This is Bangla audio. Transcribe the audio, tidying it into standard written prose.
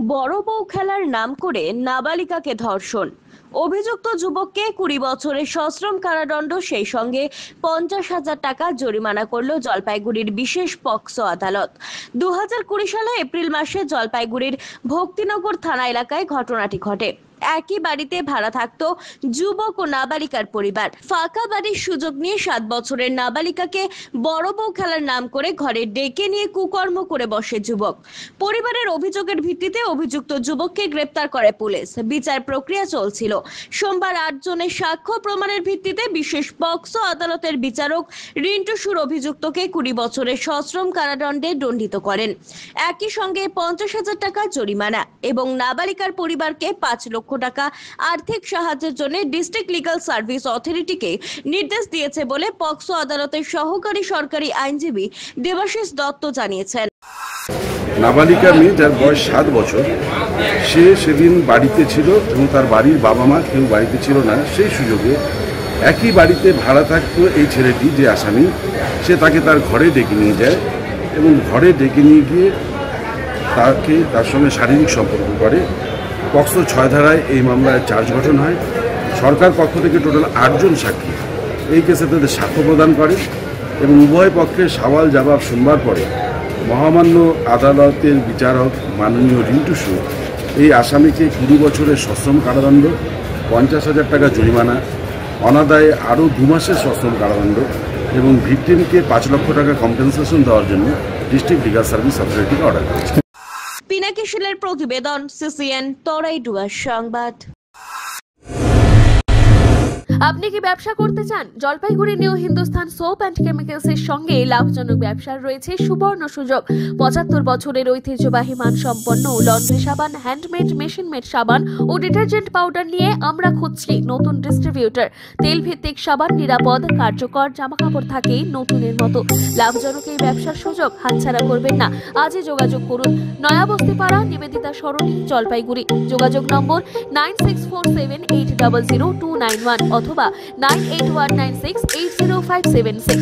বড় বউ খেলার নাম করে নাবালিকাকে ধর্ষণ। অভিযুক্ত যুবককে 20 বছরের সশ্রম কারাদণ্ড, সেই সঙ্গে 50,000 টাকা জরিমানা করল জলপাইগুড়ির বিশেষ পক্সো আদালত। 2020 সালে এপ্রিল মাসে জলপাইগুড়ির ভক্তিনগর থানা এলাকায় ঘটনাটি ঘটে। একই বাড়িতে ভাড়া থাকতো যুবক ও নাবালিকার পরিবার। ফাঁকা বাড়ির সুযোগ নিয়ে 7 বছরের নাবালিকাকে বড় বউ খেলার নাম করে ঘরে ডেকে নিয়ে কুকর্ম করে বসে যুবক। পরিবারের অভিযোগের ভিত্তিতে অভিযুক্ত যুবককে গ্রেপ্তার করে পুলিশ। বিচার প্রক্রিয়া চলছিল। সোমবার 8 জনের সাক্ষ্য প্রমাণের ভিত্তিতে বিশেষ পক্সো আদালতের বিচারক রিন্টু সুর অভিযুক্তকে 20 বছরের সশ্রম কারাদণ্ডে দণ্ডিত করেন। একই সঙ্গে 50,000 টাকা জরিমানা এবং নাবালিকার পরিবারকে 5 লক্ষ টাকা আর্থিক সাহায্যের জন্য ডিস্ট্রিক্ট লিগ্যাল সার্ভিস অথরিটিকে নির্দেশ দিয়েছে বলে পক্সো আদালতের সহকারী সরকারি আইনজীবী দেবাশিস দত্ত জানিয়েছেন। নাবালিকা মেয়ে, যার বয়স 7 বছর, সে সেদিন বাড়িতে ছিল এবং তার বাড়ির বাবা মা কেউ বাড়িতে ছিল না। সেই সুযোগে একই বাড়িতে ভাড়া থাকতো এই ছেলেটি, যে আসামি, সে তাকে তার ঘরে ডেকে নিয়ে যায় এবং ঘরে ডেকে নিয়ে গিয়ে তার সঙ্গে শারীরিক সম্পর্ক করে। পক্সো 6 ধারায় এই মামলায় চার্জ গঠন হয়। সরকার পক্ষ থেকে টোটাল 8 জন সাক্ষী এই কেসে তাদের সাক্ষ্য প্রদান করে এবং উভয় পক্ষের সওয়াল জবাব শুনবার পরে মহামান্য আদালতের বিচারক মাননীয় রিন্টু সুর এই আসামিকে 20 বছরের সশ্রম কারাদণ্ড, 50,000 টাকা জরিমানা, অনাদায়ে আরও 2 মাসের সশ্রম কারাদণ্ড এবং ভিকটিমকে 5 লক্ষ টাকা কম্পেনসেশন দেওয়ার জন্য ডিস্ট্রিক্ট লিগ্যাল সার্ভিস অথরিটিকে অর্ডার করেছে। পিনাকি শিলের প্রতিবেদন, সিসিএন তরাইডুয়ার সংবাদ। আপনি কি ব্যবসা করতে চান? Jalpaiguri new Hindustan soap and chemicals এর সঙ্গে লাভজনক ব্যবসার রয়েছে সুবর্ণ সুযোগ। 75 বছরের ঐতিহ্যবাহী মানসম্পন্ন লন্ড্রি সাবান, হ্যান্ডমেড, মেশিন মেড সাবান ও ডিটারজেন্ট পাউডার নিয়ে আমরা খুঁজছি নতুন ডিস্ট্রিবিউটর। তেল ভিত্তিক সাবান, নিরাপদ, কার্যকর, জামাকাপড় থাকে নতুনের মতো। লাভজনক এই ব্যবসার সুযোগ হাতছাড়া করবেন না। আজই যোগাযোগ করুন। নয়াবস্তিপাড়া, নিবেদিতা সরণি, জলপাইগুড়ি। যোগাযোগ নম্বর 9647800291 অথবা 9819680576।